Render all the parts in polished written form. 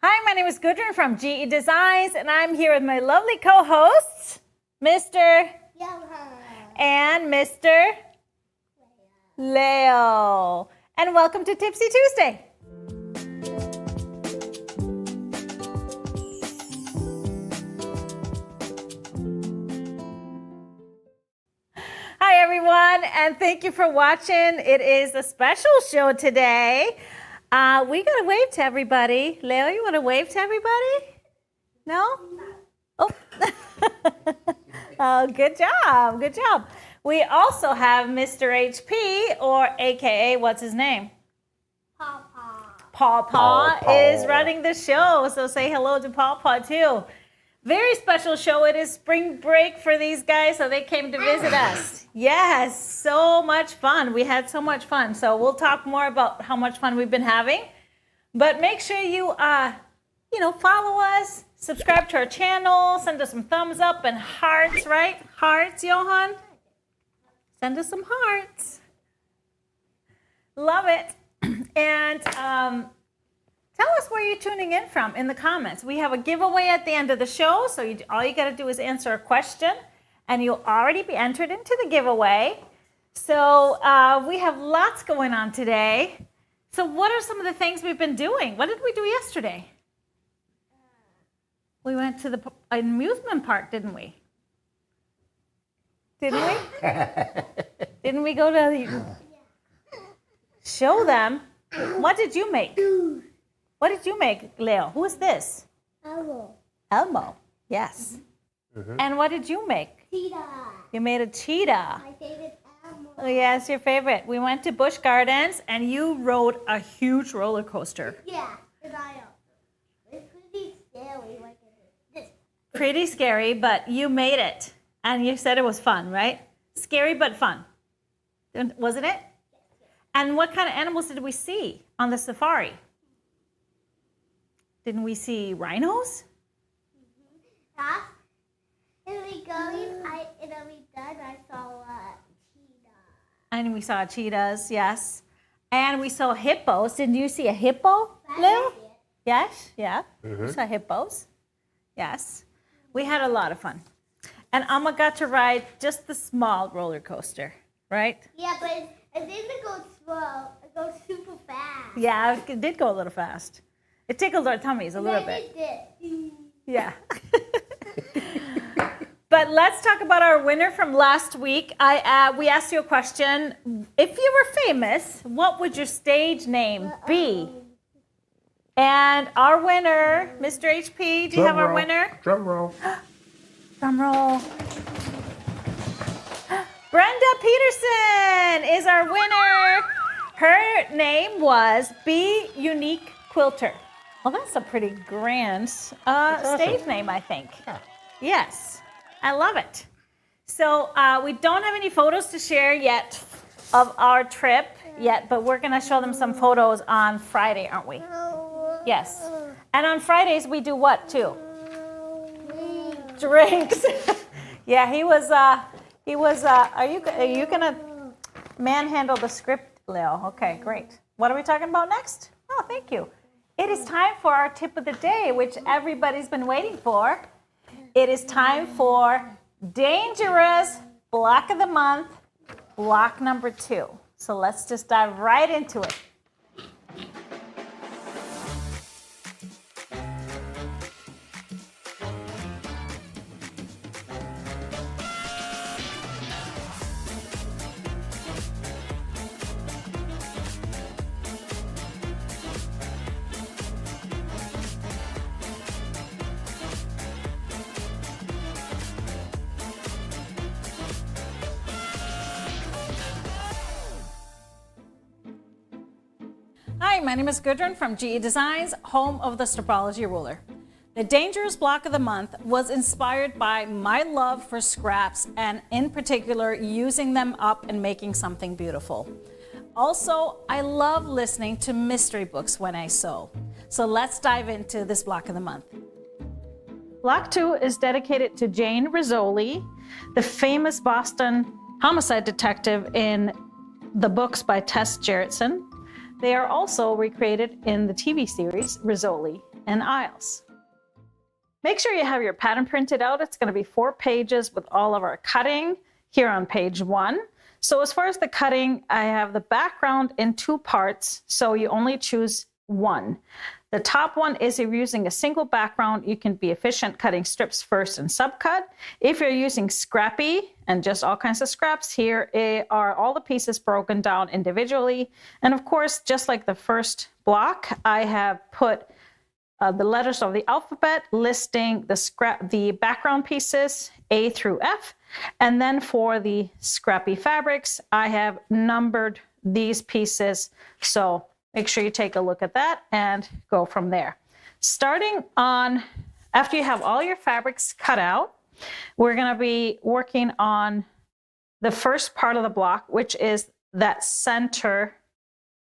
Hi, my name is Gudrun from GE Designs, and I'm here with my lovely co-hosts, Mr. and Mr. Leo. And welcome to Tipsy Tuesday. Hi, everyone, and thank you for watching. It is a special show today. We got to wave to everybody. Leo, you want to wave to everybody? No? Oh. Oh, good job. Good job. We also have Mr. HP, or AKA, what's his name? Paw is running the show. So say hello to Paw too. Very special show. It is spring break for these guys, so they came to visit us. Yes, so much fun. We had so much fun. So we'll talk more about how much fun we've been having. But make sure you, follow us, subscribe to our channel, send us some thumbs up and hearts, right? Hearts, Johan? Send us some hearts. Love it. And tell us where you're tuning in from in the comments. We have a giveaway at the end of the show, so all you got to do is answer a question, and you'll already be entered into the giveaway. So we have lots going on today. So what are some of the things we've been doing? What did we do yesterday? We went to the amusement park, didn't we? Didn't we? Didn't we go to show them? What did you make? What did you make, Leo? Who is this? Elmo. Yes. Mm-hmm. And what did you make? Cheetah. You made a cheetah. My favorite animal. Oh, yes, your favorite. We went to Busch Gardens, and you rode a huge roller coaster. Yeah, and it's pretty scary. Like this. Pretty scary, but you made it. And you said it was fun, right? Scary, but fun. Wasn't it? Yes. And what kind of animals did we see on the safari? Didn't we see rhinos? Yeah. And we saw a cheetah. And we saw cheetahs, yes. And we saw hippos. Didn't you see a hippo, Lil? Yes, yeah. Mm-hmm. We saw hippos. Yes. We had a lot of fun. And Amma got to ride just the small roller coaster, right? Yeah, but it didn't go slow. It goes super fast. Yeah, it did go a little fast. It tickled our tummies a little bit. It did. Yeah. But let's talk about our winner from last week. We asked you a question. If you were famous, what would your stage name be? And our winner, Mr. HP, do you have our winner? Drum roll. Drum roll. Brenda Peterson is our winner. Her name was Be Unique Quilter. Well, that's a pretty grand stage name, I think. Yeah. Yes, I love it. So we don't have any photos to share yet of our trip yet, but we're going to show them some photos on Friday, aren't we? Yes. And on Fridays, we do what, too? Drinks. Yeah, he was, are you going to manhandle the script, Leo? Okay, great. What are we talking about next? Oh, thank you. It is time for our tip of the day, which everybody's been waiting for. It is time for Dangerous Block of the Month, block number 2. So let's just dive right into it. Hi, my name is Gudrun from GE Designs, home of the Stripology ruler. The Dangerous Block of the Month was inspired by my love for scraps and in particular using them up and making something beautiful. Also, I love listening to mystery books when I sew. So let's dive into this block of the month. Block 2 is dedicated to Jane Rizzoli, the famous Boston homicide detective in the books by Tess Gerritsen. They are also recreated in the TV series Rizzoli. and aisles. Make sure you have your pattern printed out. It's going to be 4 pages with all of our cutting here on page 1. So as far as the cutting, I have the background in 2 parts, so you only choose one. The top one is if you're using a single background, you can be efficient cutting strips first and subcut. If you're using scrappy and just all kinds of scraps, here are all the pieces broken down individually. And of course, just like the first block, I have put the letters of the alphabet listing the background pieces A through F. And then for the scrappy fabrics, I have numbered these pieces. So make sure you take a look at that and go from there. Starting on, after you have all your fabrics cut out, we're going to be working on the first part of the block, which is that center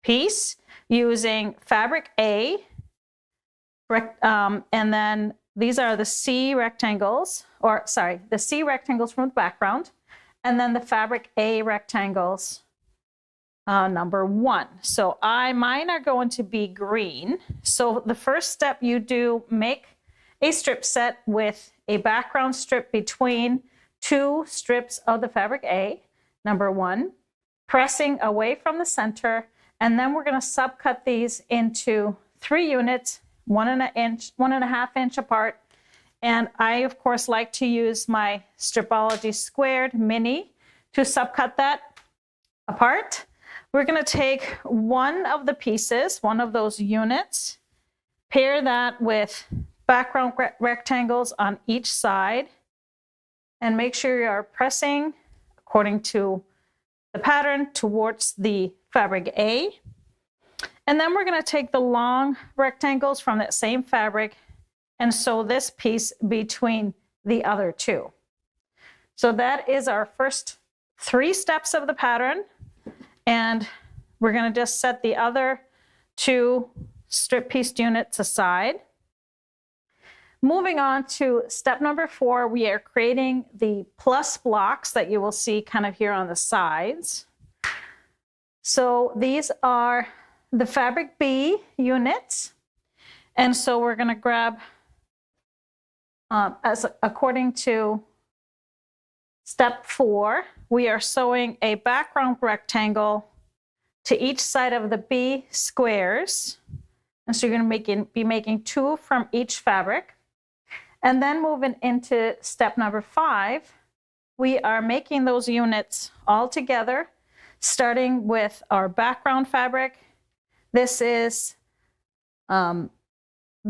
piece using fabric A. And then these are the C rectangles, the C rectangles from the background, and then the fabric A rectangles, number 1. So mine are going to be green. So the first step you do, make a strip set with a background strip between 2 strips of the fabric A, number 1, pressing away from the center, and then we're going to subcut these into 3 units, 1.5 inch apart. And I, of course, like to use my Stripology squared mini to subcut that apart. We're going to take one of the pieces, one of those units, pair that with background rectangles on each side, and make sure you are pressing according to the pattern towards the fabric A. And then we're going to take the long rectangles from that same fabric and sew this piece between the other 2. So that is our first 3 steps of the pattern. And we're going to just set the other 2 strip piece units aside. Moving on to step number 4, we are creating the plus blocks that you will see kind of here on the sides. So these are the fabric B units. And so we're going to grab, according to step 4, we are sewing a background rectangle to each side of the B squares. And so you're going to be making 2 from each fabric. And then moving into step number 5, we are making those units all together, starting with our background fabric. This is the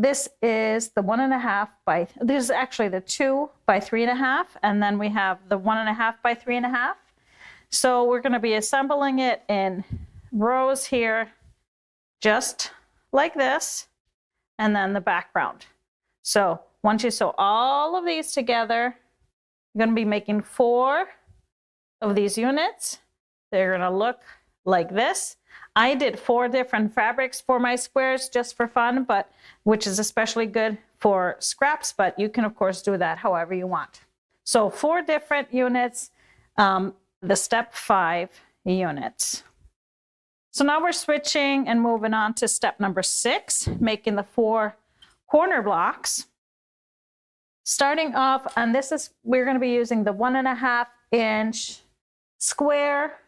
1.5 by, this is actually the 2 by 3.5, and then we have the 1.5 by 3.5. So we're going to be assembling it in rows here, just like this, and then the background. So once you sew all of these together, you're going to be making 4 of these units. They're going to look like this. I did 4 different fabrics for my squares just for fun, but which is especially good for scraps, but you can of course do that however you want. So 4 different units, the step 5 units. So now we're switching and moving on to step number 6, making the 4 corner blocks. Starting off, and we're going to be using the 1.5 inch square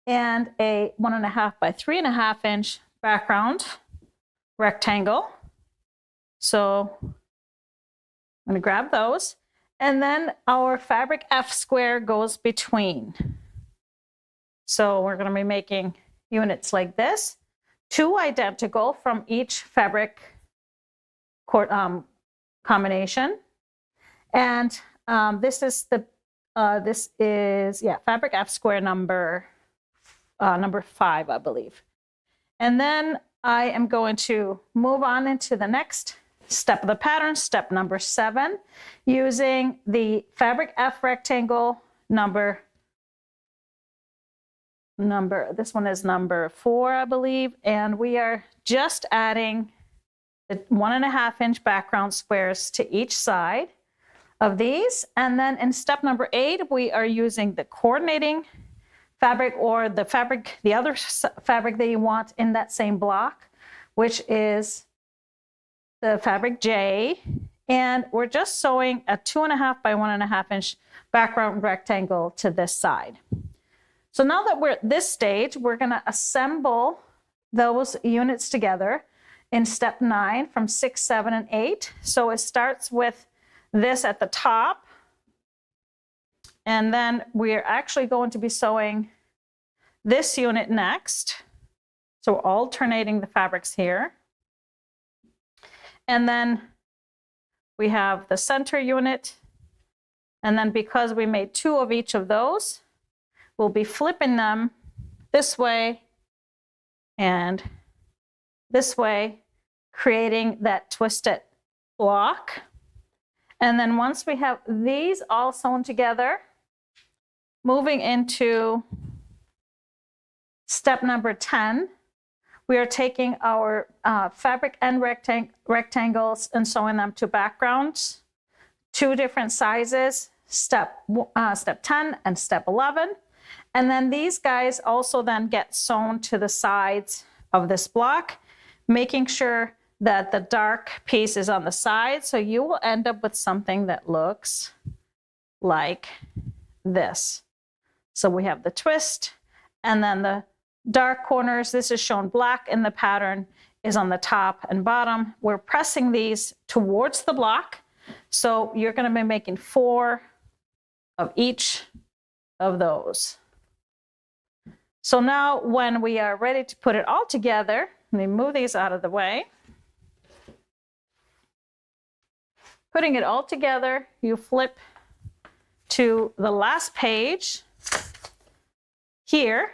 and a 1.5 by 3.5 inch background rectangle. So I'm going to grab those. And then our fabric F square goes between. So we're going to be making units like this, 2 identical from each fabric combination. And this is fabric F square number 5, I believe. And then I am going to move on into the next step of the pattern, step number 7, using the fabric F rectangle this one is number 4, I believe, and we are just adding the 1.5 inch background squares to each side of these. And then in step number 8, we are using the coordinating fabric, or the other fabric that you want in that same block, which is the fabric J, and we're just sewing a 2.5 by 1.5 inch background rectangle to this side. So now that we're at this stage, we're going to assemble those units together in step 9 from 6, 7, and 8. So it starts with this at the top, and then we're actually going to be sewing this unit next. So we're alternating the fabrics here. And then we have the center unit. And then because we made 2 of each of those, we'll be flipping them this way and this way, creating that twisted block. And then once we have these all sewn together, moving into step number 10, we are taking our fabric end rectangles and sewing them to backgrounds, 2 different sizes, step 10 and step 11. And then these guys also then get sewn to the sides of this block, making sure that the dark piece is on the side. So you will end up with something that looks like this. So we have the twist, and then the dark corners, this is shown black in the pattern, is on the top and bottom. We're pressing these towards the block. So you're going to be making 4 of each of those. So now when we are ready to put it all together, let me move these out of the way. Putting it all together, you flip to the last page here.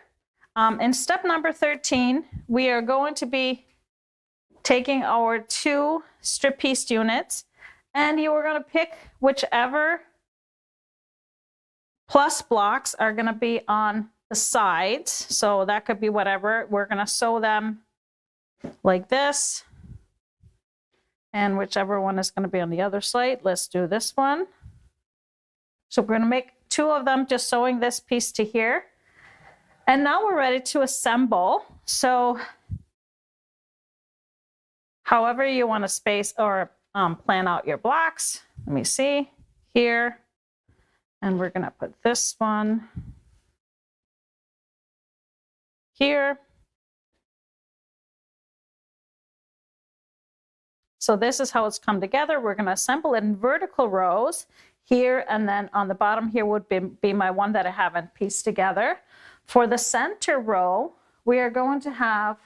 In step number 13, we are going to be taking our 2 strip piece units, and you are going to pick whichever plus blocks are going to be on the sides. So that could be whatever. We're going to sew them like this, and whichever one is going to be on the other side. Let's do this one. So we're going to make 2 of them, just sewing this piece to here. And now we're ready to assemble. So however you want to space or plan out your blocks. Let me see here. And we're going to put this one here. So this is how it's come together. We're going to assemble it in vertical rows here, and then on the bottom here would be my one that I haven't pieced together. For the center row, we are going to have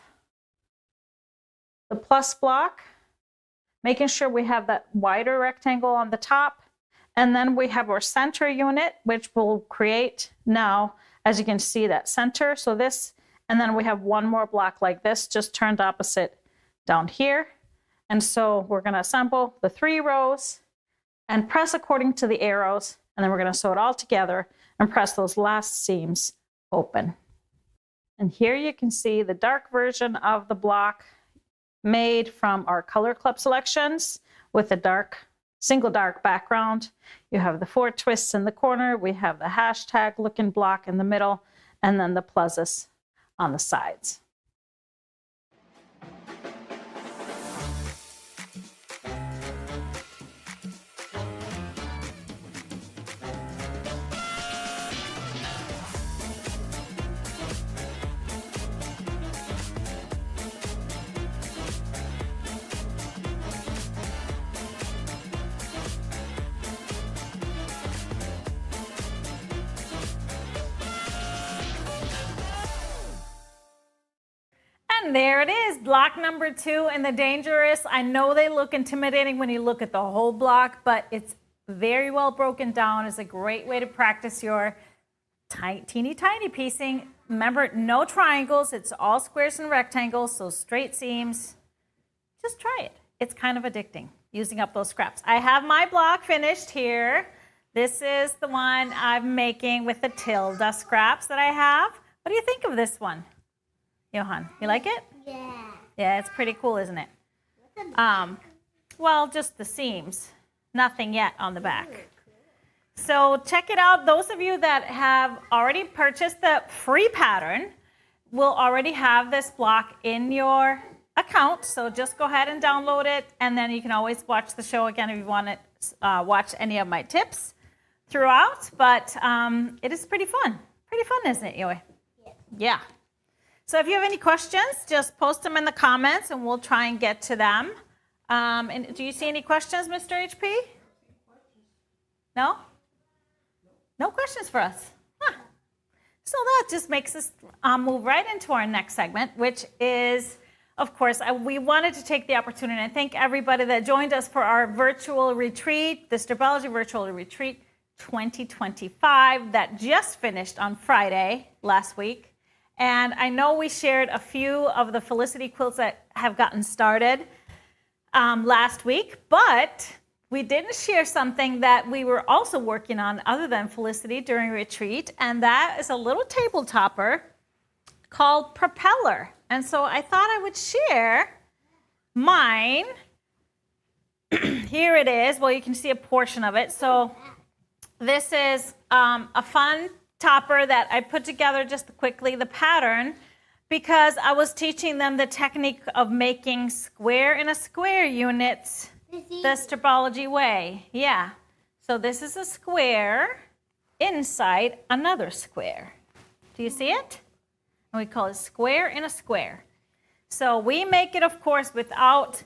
the plus block, making sure we have that wider rectangle on the top. And then we have our center unit, which will create now, as you can see, that center. So this, and then we have one more block like this, just turned opposite down here. And so we're going to assemble the 3 rows and press according to the arrows. And then we're going to sew it all together and press those last seams open. And here you can see the dark version of the block made from our Color Club selections with a dark, single dark background. You have the 4 twists in the corner. We have the hashtag looking block in the middle, and then the pluses on the sides. And there it is, block number 2 in the dangerous. I know they look intimidating when you look at the whole block, but it's very well broken down. It's a great way to practice your teeny tiny piecing. Remember, no triangles. It's all squares and rectangles, so straight seams. Just try it. It's kind of addicting, using up those scraps. I have my block finished here. This is the one I'm making with the tilde scraps that I have. What do you think of this one? Johan, you like it? Yeah. Yeah, it's pretty cool, isn't it? Well, just the seams. Nothing yet on the back. So check it out. Those of you that have already purchased the free pattern will already have this block in your account. So just go ahead and download it, and then you can always watch the show again if you want to watch any of my tips throughout. But it is pretty fun. Pretty fun, isn't it, Yoe? Yeah. So if you have any questions, just post them in the comments, and we'll try and get to them. And do you see any questions, Mr. HP? No? No questions for us. Huh. So that just makes us move right into our next segment, which is, of course, we wanted to take the opportunity and thank everybody that joined us for our virtual retreat, the Stripology Virtual Retreat 2025 that just finished on Friday last week. And I know we shared a few of the Felicity quilts that have gotten started last week, but we didn't share something that we were also working on other than Felicity during retreat, and that is a little table topper called Propeller. And so I thought I would share mine. Here it is. Well, you can see a portion of it. So this is a fun topper that I put together just quickly, the pattern, because I was teaching them the technique of making square in a square units the Stripology way. Yeah. So this is a square inside another square. Do you see it? And we call it square in a square. So we make it, of course, without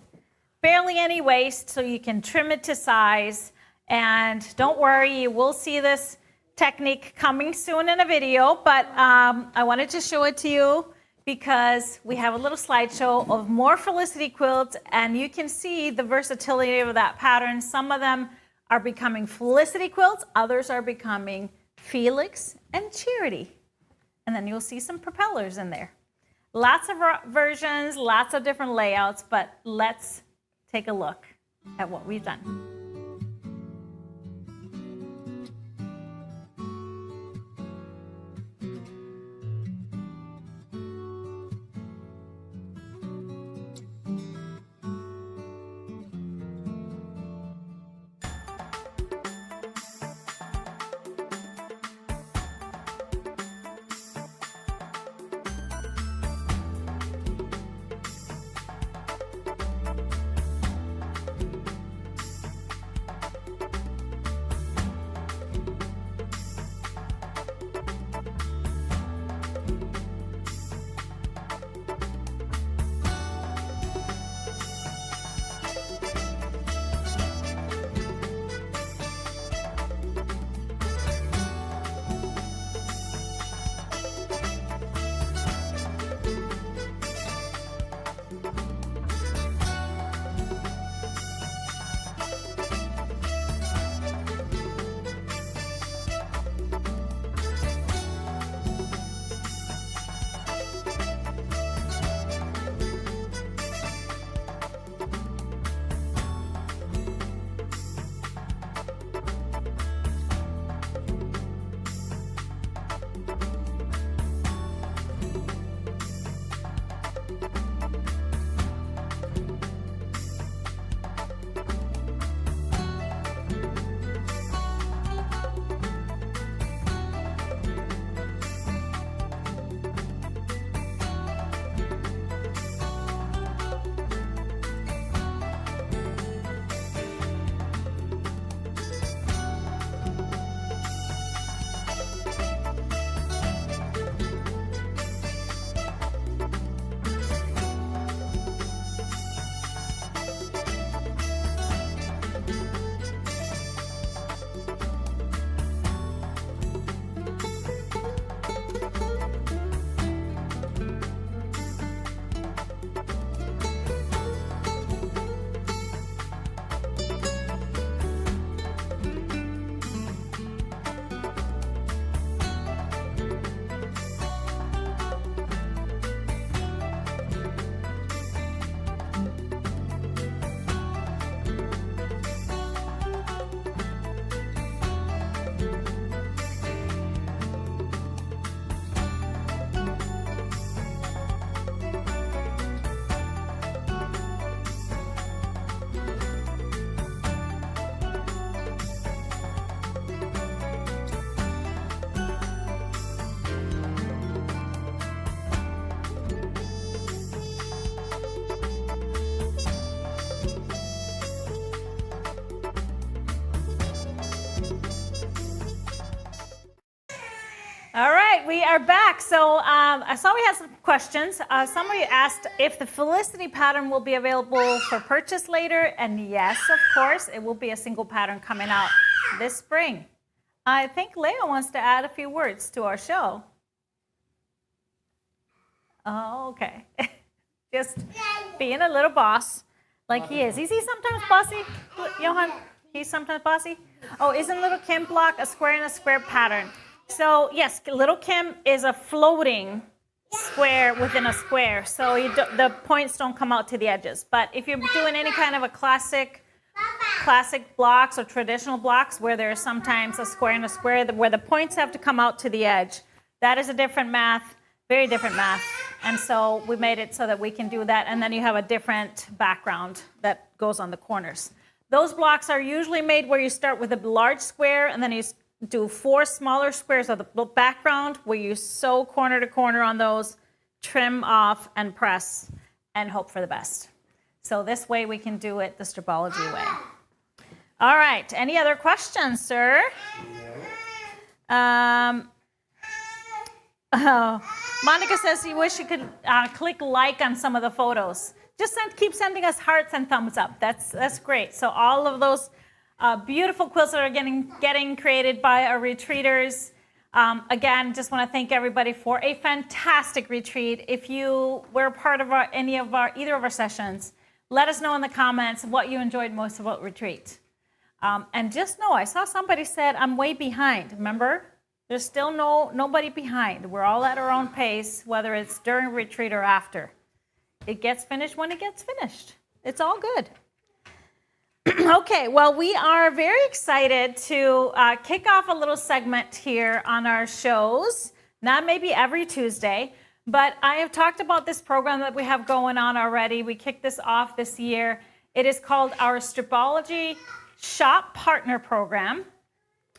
barely any waste, so you can trim it to size. And don't worry, you will see this technique coming soon in a video, but I wanted to show it to you because we have a little slideshow of more Felicity quilts, and you can see the versatility of that pattern. Some of them are becoming Felicity quilts, others are becoming Felix and Charity. And then you'll see some propellers in there. Lots of versions, lots of different layouts, but let's take a look at what we've done. All right, we are back. So I saw we had some questions. Somebody asked if the Felicity pattern will be available for purchase later. And yes, of course, it will be a single pattern coming out this spring. I think Leo wants to add a few words to our show. Oh, okay. Just being a little boss like he is. Is he sometimes bossy, Johan? He's sometimes bossy? Oh, isn't Little Kim block a square and a square pattern? So yes, Little Kim is a floating square within a square. So the points don't come out to the edges. But if you're doing any kind of a classic blocks or traditional blocks where there's sometimes a square and a square where the points have to come out to the edge, that is a different math, very different math. And so we made it so that we can do that. And then you have a different background that goes on the corners. Those blocks are usually made where you start with a large square and then you do 4 smaller squares of the background where you sew corner to corner on those, trim off and press and hope for the best. So this way we can do it the Stripology way. All right, any other questions, sir? Monica says you wish you could click like on some of the photos. Just keep sending us hearts and thumbs up. That's great. So all of those beautiful quilts that are getting created by our retreaters. Again, just want to thank everybody for a fantastic retreat. If you were part of either of our sessions, let us know in the comments what you enjoyed most about retreat. And just know, I saw somebody said I'm way behind. Remember, there's still nobody behind. We're all at our own pace, whether it's during retreat or after. It gets finished when it gets finished. It's all good. Okay, well, we are very excited to kick off a little segment here on our shows. Not maybe every Tuesday, but I have talked about this program that we have going on already. We kicked this off this year. It is called our Stripology Shop Partner Program.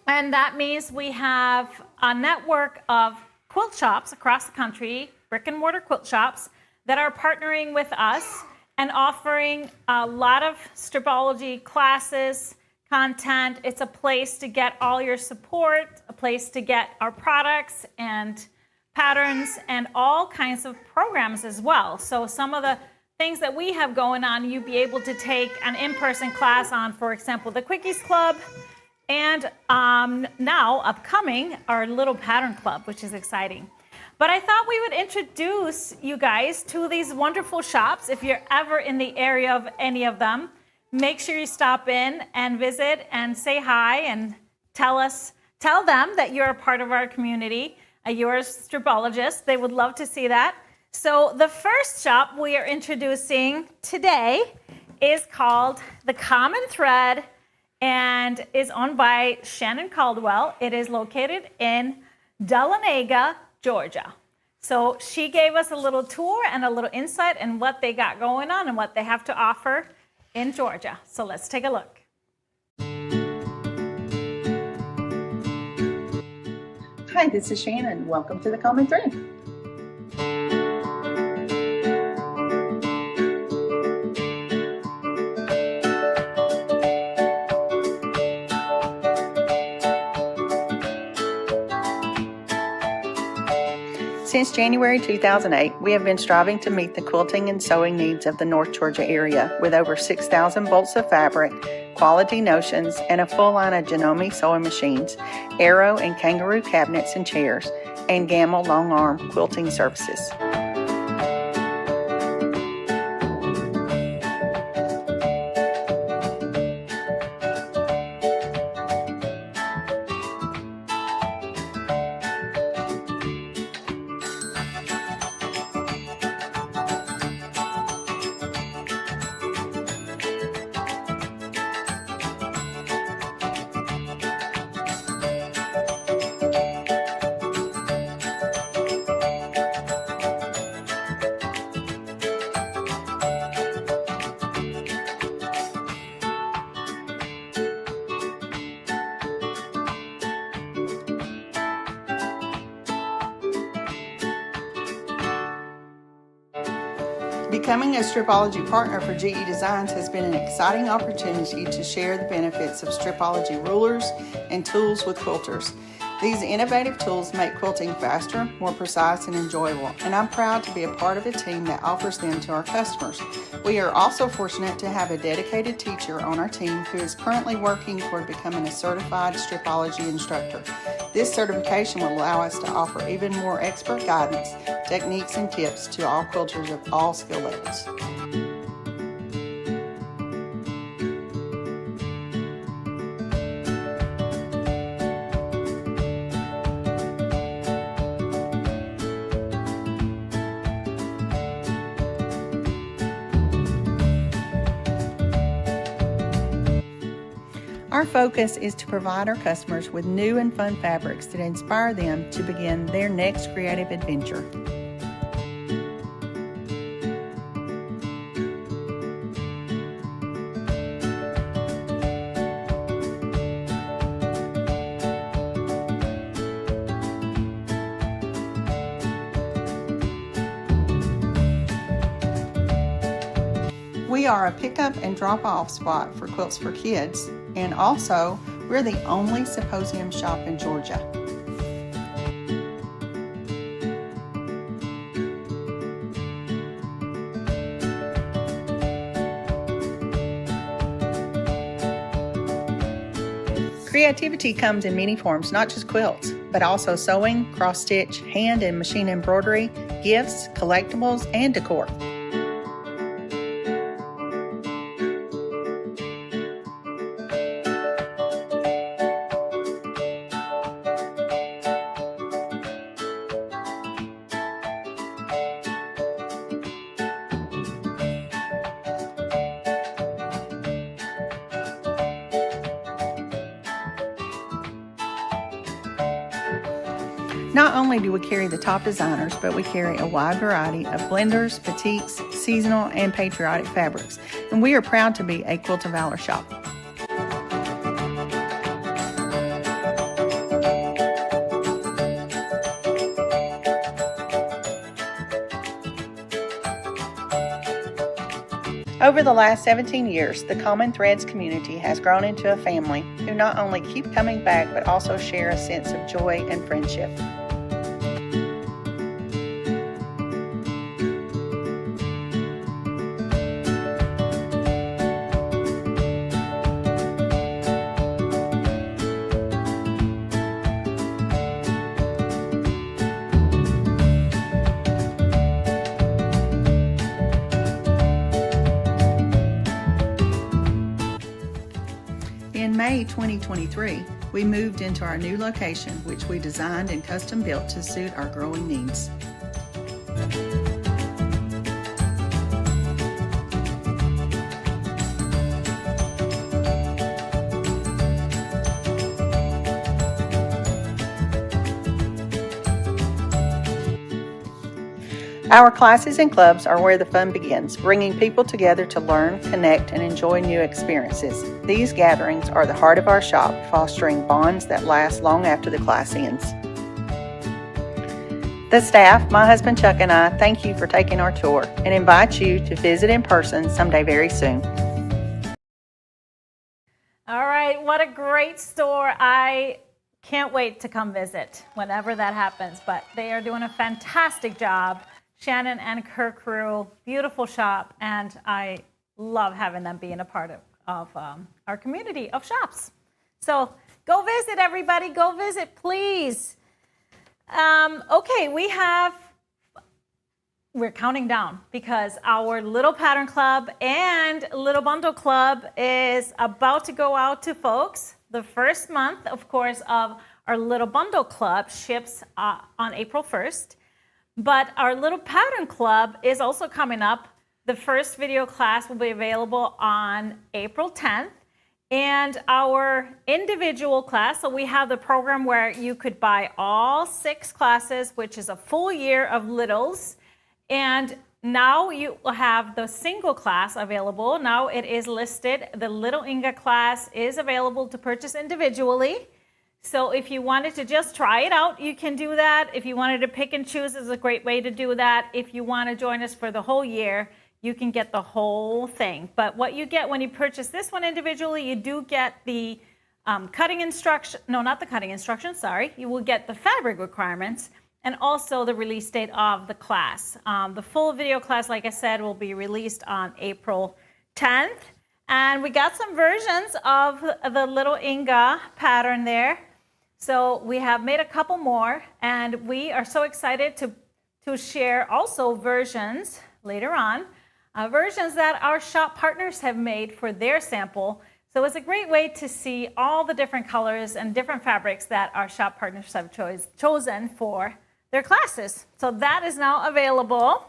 And that means we have a network of quilt shops across the country, brick and mortar quilt shops, that are partnering with us and offering a lot of Stripology classes, content. It's a place to get all your support, a place to get our products and patterns and all kinds of programs as well. So some of the things that we have going on, you'll be able to take an in-person class on, for example, the Quickies Club, and now upcoming, our Lil Pattern Club, which is exciting. But I thought we would introduce you guys to these wonderful shops. If you're ever in the area of any of them, make sure you stop in and visit and say hi and tell them that you're a part of our community. You're a stripologist. They would love to see that. So the first shop we are introducing today is called The Common Thread and is owned by Shannon Caldwell. It is located in Dahlonega, Georgia. So she gave us a little tour and a little insight in what they got going on and what they have to offer in Georgia. So let's take a look. Hi, this is Shannon. Welcome to The Common Thread. Since January 2008, we have been striving to meet the quilting and sewing needs of the North Georgia area with over 6,000 bolts of fabric, quality notions, and a full line of Janome sewing machines, Arrow and Kangaroo cabinets and chairs, and Gamma long arm quilting services. Becoming a Stripology partner for GE Designs has been an exciting opportunity to share the benefits of Stripology rulers and tools with quilters. These innovative tools make quilting faster, more precise, and enjoyable, and I'm proud to be a part of a team that offers them to our customers. We are also fortunate to have a dedicated teacher on our team who is currently working toward becoming a certified Stripology instructor. This certification will allow us to offer even more expert guidance, techniques, and tips to all quilters of all skill levels. Our focus is to provide our customers with new and fun fabrics that inspire them to begin their next creative adventure. We are a pickup and drop-off spot for quilts for kids, and also we're the only symposium shop in Georgia. Creativity comes in many forms, not just quilts, but also sewing, cross-stitch, hand and machine embroidery, gifts, collectibles, and decor. Not only do we carry the top designers, but we carry a wide variety of blenders, batiks, seasonal, and patriotic fabrics. And we are proud to be a Quilt of Valor shop. Over the last 17 years, the Common Threads community has grown into a family who not only keep coming back, but also share a sense of joy and friendship. In May 2023, we moved into our new location, which we designed and custom built to suit our growing needs. Our classes and clubs are where the fun begins, bringing people together to learn, connect, and enjoy new experiences. These gatherings are the heart of our shop, fostering bonds that last long after the class ends. The staff, my husband Chuck, and I thank you for taking our tour and invite you to visit in person someday very soon. All right, what a great store. I can't wait to come visit whenever that happens, but they are doing a fantastic job. Shannon and her crew, beautiful shop, and I love having them being a part of our community of shops. So go visit, everybody. Go visit, please. Okay, we're counting down because our Lil Pattern Club and Lil Bundle Club is about to go out to folks. The first month, of course, of our Lil Bundle Club ships on April 1st. But our Lil Pattern Club is also coming up. The first video class will be available on April 10th. And our individual class, so we have the program where you could buy all 6 classes, which is a full year of littles. And now you will have the single class available. Now it is listed. The Little Inga class is available to purchase individually. So if you wanted to just try it out, you can do that. If you wanted to pick and choose, is a great way to do that. If you want to join us for the whole year, you can get the whole thing. But what you get when you purchase this one individually, you do get the cutting instruction, no, not the cutting instructions, sorry. You will get the fabric requirements and also the release date of the class. The full video class, like I said, will be released on April 10th. And we got some versions of the little Inga pattern there. So we have made a couple more, and we are so excited to share also versions later on, versions that our shop partners have made for their sample. So it's a great way to see all the different colors and different fabrics that our shop partners have chosen for their classes. So that is now available.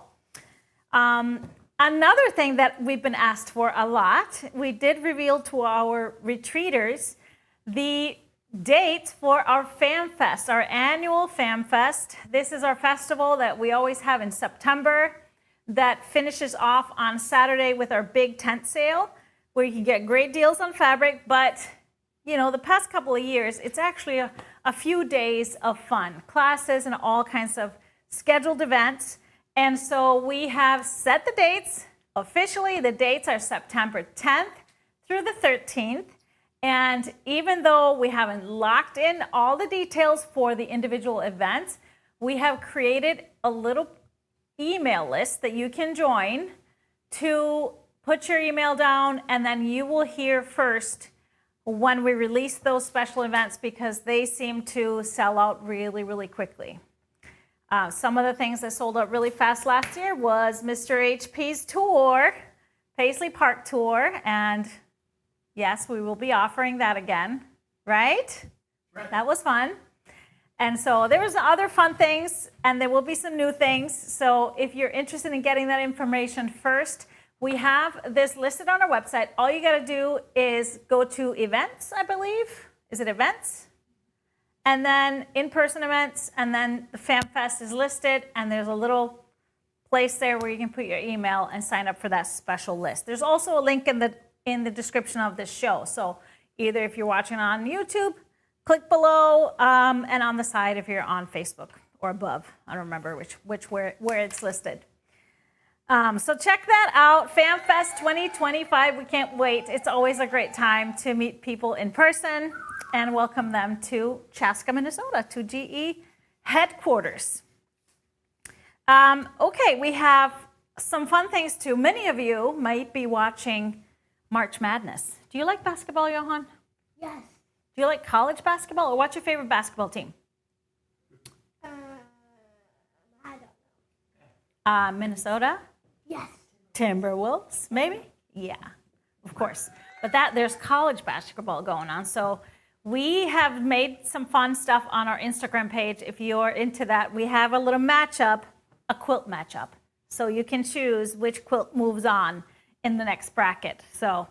Another thing that we've been asked for a lot, we did reveal to our retreaters the dates for our Fam Fest, our annual Fam Fest. This is our festival that we always have in September that finishes off on Saturday with our big tent sale, where you can get great deals on fabric. But, you know, the past couple of years, it's actually a few days of fun, classes and all kinds of scheduled events. And so we have set the dates. Officially, the dates are September 10th through the 13th. And even though we haven't locked in all the details for the individual events, we have created a little email list that you can join to put your email down, and then you will hear first when we release those special events, because they seem to sell out really, really quickly. Some of the things that sold out really fast last year was Mr. HP's tour, Paisley Park tour, and yes, we will be offering that again, right? That was fun. And so there was other fun things, and there will be some new things. So if you're interested in getting that information first, we have this listed on our website. All you got to do is go to events, I believe. Is it events? And then in-person events, and then the Fam Fest is listed, and there's a little place there where you can put your email and sign up for that special list. There's also a link in the description of this show. So either if you're watching on YouTube, click below, and on the side if you're on Facebook or above. I don't remember where it's listed. So check that out, FamFest 2025. We can't wait. It's always a great time to meet people in person and welcome them to Chaska, Minnesota, to GE headquarters. Okay, we have some fun things too. Many of you might be watching March Madness. Do you like basketball, Johan? Yes. Do you like college basketball, or what's your favorite basketball team? I don't know. Minnesota? Yes. Timberwolves, maybe? Yeah, of course. But there's college basketball going on. So we have made some fun stuff on our Instagram page. If you're into that, we have a little matchup, a quilt matchup. So you can choose which quilt moves on in the next bracket. So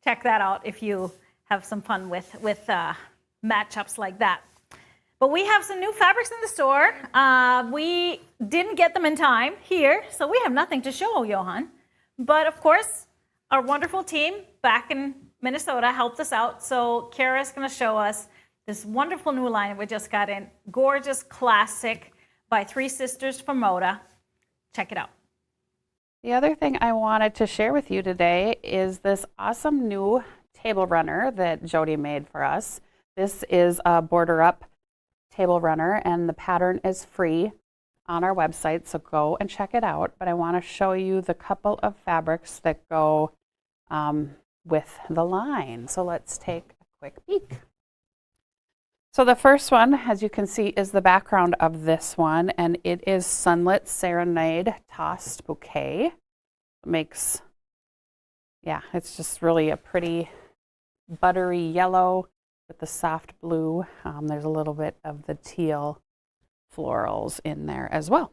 check that out if you have some fun with matchups like that. But we have some new fabrics in the store. We didn't get them in time here, so we have nothing to show, Johan. But of course, our wonderful team back in Minnesota helped us out. So Kara's going to show us this wonderful new line we just got in. Gorgeous classic by three sisters from Moda. Check it out. The other thing I wanted to share with you today is this awesome new table runner that Jody made for us. This is a border up table runner, and the pattern is free on our website, so go and check it out. But I want to show you the couple of fabrics that go with the line. So let's take a quick peek. So the first one, as you can see, is the background of this one, and it is Sunlit Serenade Tossed Bouquet. It makes, yeah, it's just really a pretty buttery yellow with the soft blue. There's a little bit of the teal florals in there as well.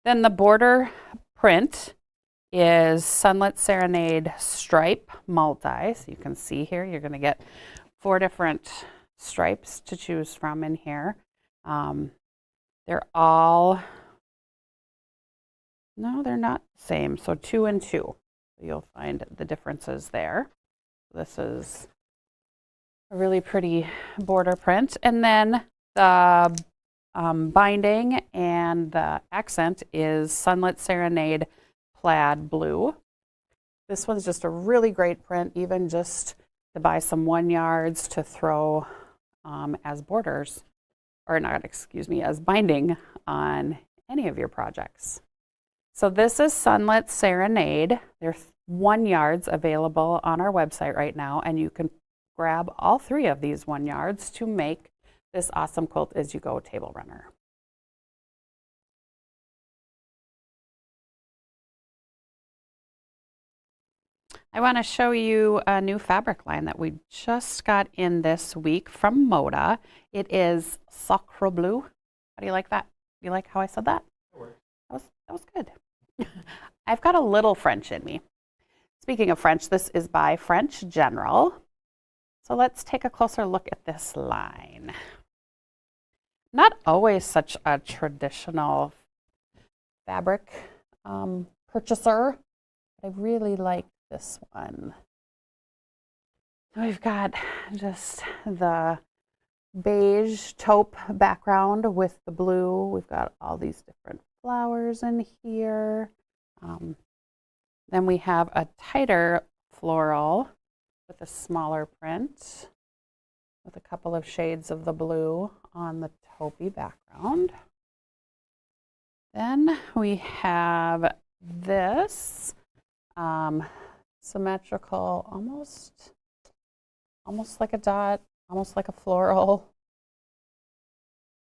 Then the border print is Sunlit Serenade Stripe Multi. So you can see here, you're going to get 4 different stripes to choose from in here. They're all, no, they're not the same. So 2 and 2. You'll find the differences there. This is a really pretty border print. And then the binding and the accent is Sunlit Serenade Plaid Blue. This one's just a really great print, even just to buy some 1-yards to throw as borders, or not, excuse me, as binding on any of your projects. So this is Sunlit Serenade. There's 1-yards available on our website right now, and you can grab all 3 of these 1-yards to make this awesome Quilt As You Go table runner. I want to show you a new fabric line that we just got in this week from Moda. It is Sacre Bleu. How do you like that? You like how I said that? That was good. I've got a little French in me. Speaking of French, this is by French General. So let's take a closer look at this line. Not always such a traditional fabric purchaser, but I really like this one. We've got just the beige taupe background with the blue. We've got all these different flowers in here. Then we have a tighter floral with a smaller print with a couple of shades of the blue on the taupey background. Then we have this symmetrical, almost like a dot, almost like a floral.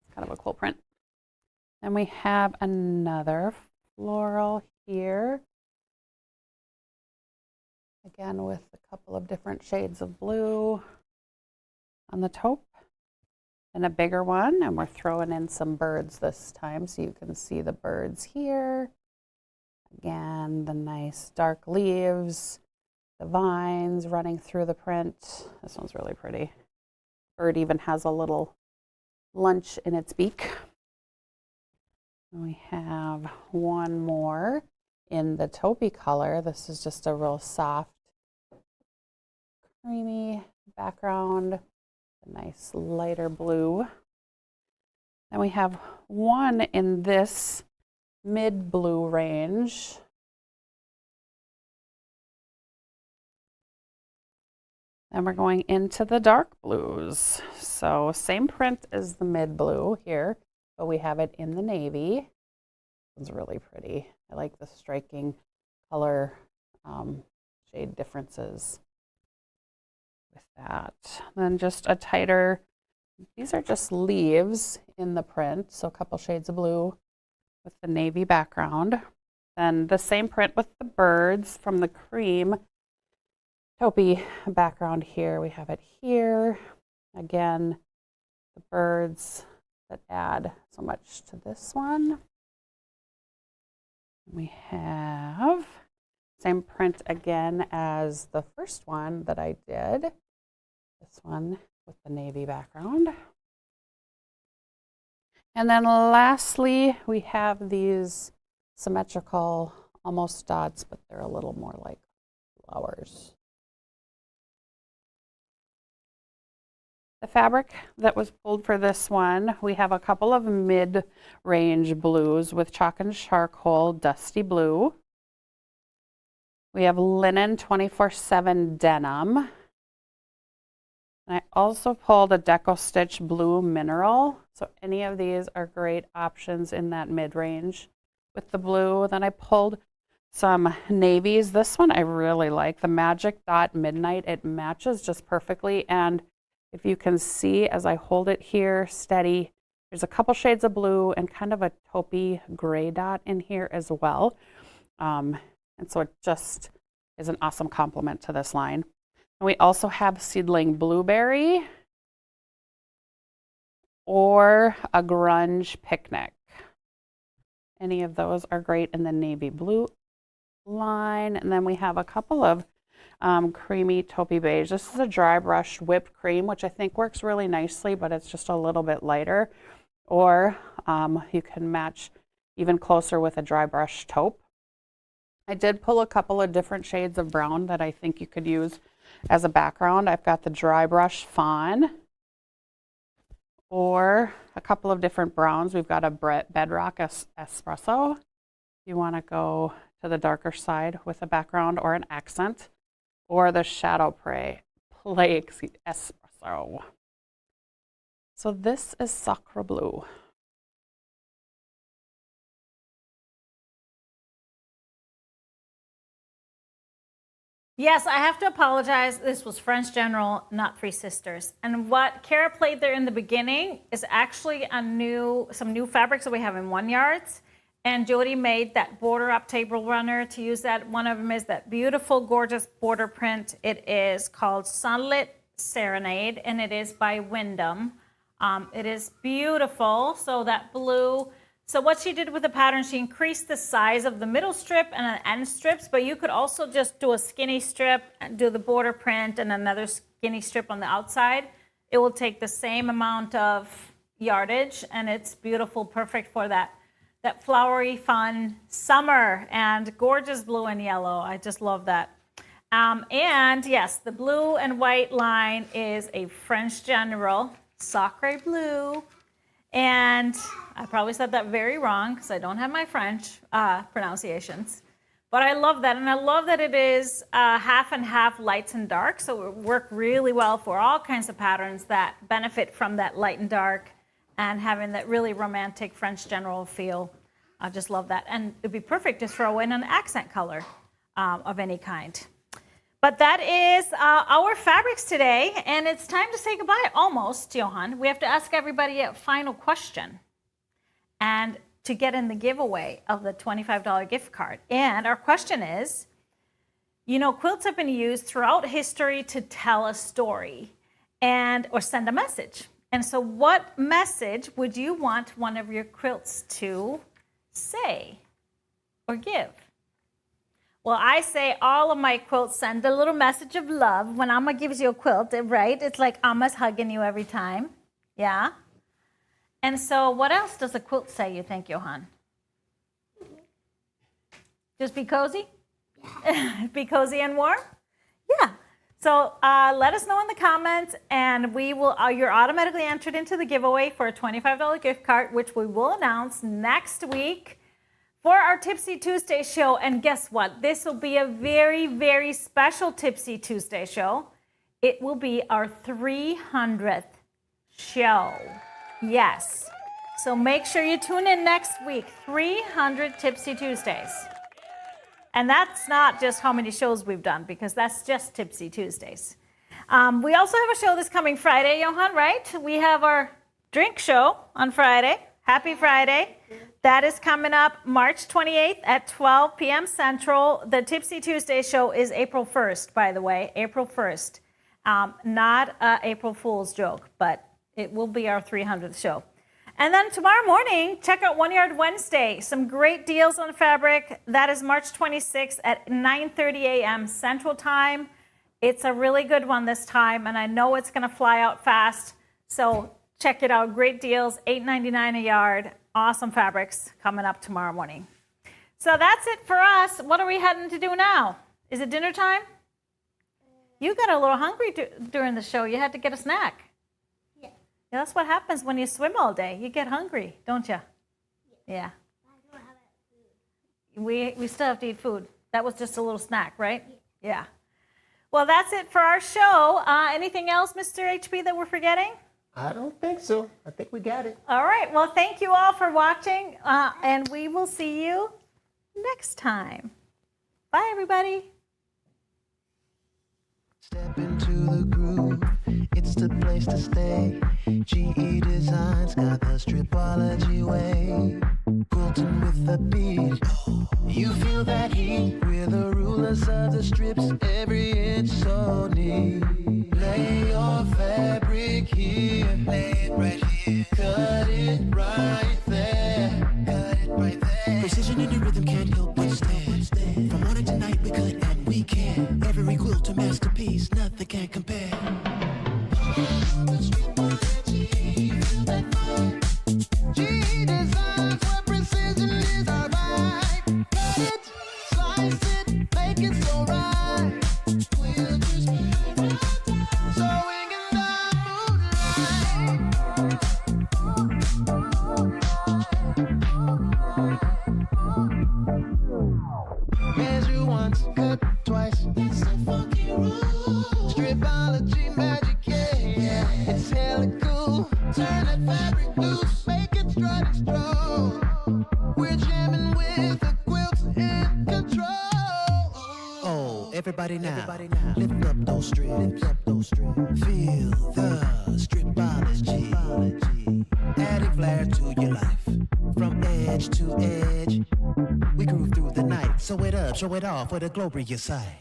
It's kind of a cool print. Then we have another floral here, again with a couple of different shades of blue on the taupe, and a bigger one, and we're throwing in some birds this time so you can see the birds here. Again, the nice dark leaves, the vines running through the print. This one's really pretty. Bird even has a little lunch in its beak. And we have one more in the taupey color. This is just a real soft, creamy background, a nice lighter blue. Then we have one in this mid blue range. Then we're going into the dark blues. So same print as the mid blue here, but we have it in the navy. It's really pretty. I like the striking color shade differences with that. Then just a tighter, these are just leaves in the print, so a couple shades of blue with the navy background. Then the same print with the birds from the cream taupey background here. We have it here. Again, the birds that add so much to this one. We have same print again as the first one that I did. This one with the navy background. And then lastly, we have these symmetrical, almost dots, but they're a little more like flowers. The fabric that was pulled for this one, we have a couple of mid-range blues with chalk and charcoal, dusty blue. We have linen 24/7 denim. And I also pulled a deco stitch blue mineral. So any of these are great options in that mid-range with the blue. Then I pulled some navies. This one I really like, the Magic Dot Midnight. It matches just perfectly. And if you can see as I hold it here steady, there's a couple shades of blue and kind of a taupey gray dot in here as well. And so it just is an awesome complement to this line. And we also have Seedling Blueberry or a Grunge Picnic. Any of those are great in the navy blue line. And then we have a couple of creamy taupey beige. This is a dry brushed whipped cream, which I think works really nicely, but it's just a little bit lighter. Or you can match even closer with a dry brush taupe. I did pull a couple of different shades of brown that I think you could use as a background. I've got the dry brush fawn or a couple of different browns. We've got a bedrock espresso. If you want to go to the darker side with a background or an accent, or the shadow like espresso. So this is Sacre Bleu. Yes, I have to apologize. This was French General, not Three Sisters. And what Kara played there in the beginning is actually some new fabrics that we have in 1 yards. And Jody made that border up table runner to use that. One of them is that beautiful, gorgeous border print. It is called Sunlit Serenade, and it is by Wyndham. It is beautiful. So that blue. So what she did with the pattern, she increased the size of the middle strip and the end strips, but you could also just do a skinny strip and do the border print and another skinny strip on the outside. It will take the same amount of yardage, and it's beautiful, perfect for that flowery, fun summer, and gorgeous blue and yellow. I just love that. And yes, the blue and white line is a French General, Sacre Bleu. And I probably said that very wrong because I don't have my French pronunciations. But I love that. And I love that it is half and half lights and dark. So it works really well for all kinds of patterns that benefit from that light and dark and having that really romantic French General feel. I just love that. And it'd be perfect to throw in an accent color of any kind. But that is our fabrics today, and it's time to say goodbye, almost, Johan. We have to ask everybody a final question and to get in the giveaway of the $25 gift card. And our question is, you know, quilts have been used throughout history to tell a story or send a message. And so what message would you want one of your quilts to say or give? Well, I say all of my quilts send a little message of love. When Amma gives you a quilt, right? It's like Amma's hugging you every time. Yeah? And so what else does a quilt say, you think, Johan? Just be cozy? Yeah. Be cozy and warm? Yeah. So let us know in the comments, and we will. You're automatically entered into the giveaway for a $25 gift card, which we will announce next week for our Tipsy Tuesday show. And guess what? This will be a very, very special Tipsy Tuesday show. It will be our 300th show. Yes. So make sure you tune in next week. 300 Tipsy Tuesdays. And that's not just how many shows we've done, because that's just Tipsy Tuesdays. We also have a show this coming Friday, Johan, right? We have our drink show on Friday. Happy Friday. That is coming up March 28th at 12 p.m. Central. The Tipsy Tuesday show is April 1st, by the way, April 1st. Not an April Fool's joke, but it will be our 300th show. And then tomorrow morning, check out 1 Yard Wednesday. Some great deals on fabric. That is March 26th at 9:30 a.m. Central Time. It's a really good one this time, and I know it's going to fly out fast. So check it out. Great deals, $8.99 a yard. Awesome fabrics coming up tomorrow morning. So that's it for us. What are we heading to do now? Is it dinner time? You got a little hungry during the show. You had to get a snack. Yeah. Yeah, that's what happens when you swim all day. You get hungry, don't you? Yeah. I don't have food. We still have to eat food. That was just a little snack, right? Yeah. Well, that's it for our show. Anything else, Mr. HB, that we're forgetting? I don't think so. I think we got it. All right. Well, thank you all for watching, and we will see you next time. Bye, everybody. Step into the groove, it's the place to stay. GE Designs got the Stripology way. Quilting with the beat, you feel that heat. We're the rulers of the strips, every inch so neat. Lay your fabric here, lay it right here. Cut it right there, cut it right there. Precision in the rhythm can't help but stand. From morning to night we cut and we can. Every quilt a masterpiece, nothing can compare. GE Designs where precision is our vibe. Cut it, slice it, make it so right. We'll just sewing in the moonlight. Measure once, cut twice. That's the funky rule. Stripology. Everybody now, lift up those strips, feel the stripology, adding flair to your life, from edge to edge. We groove through the night, sew it up, show it off with a glorious sight.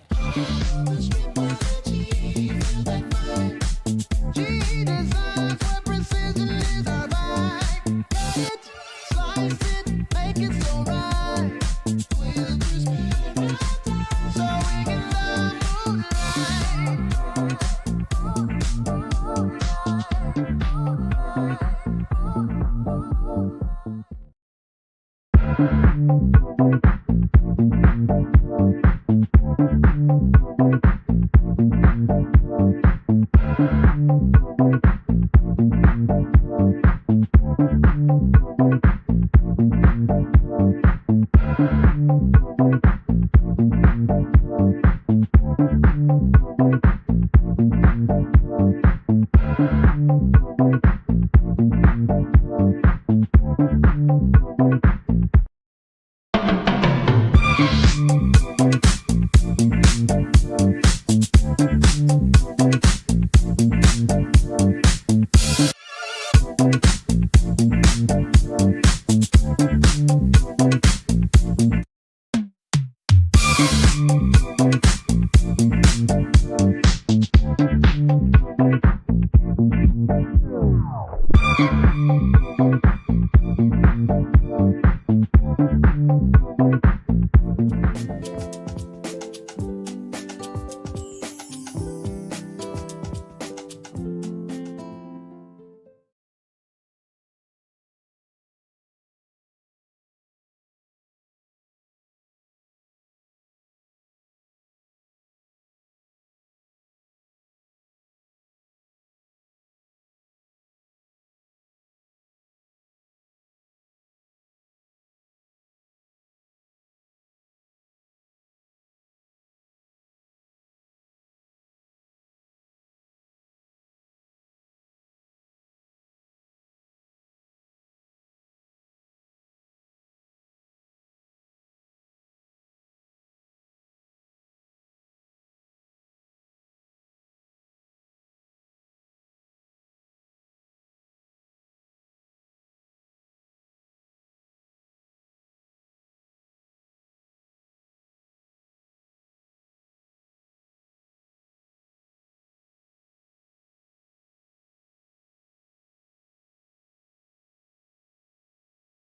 G designs where precision is our vibe. Cut it, slice it, make it so right. We'll just so we can love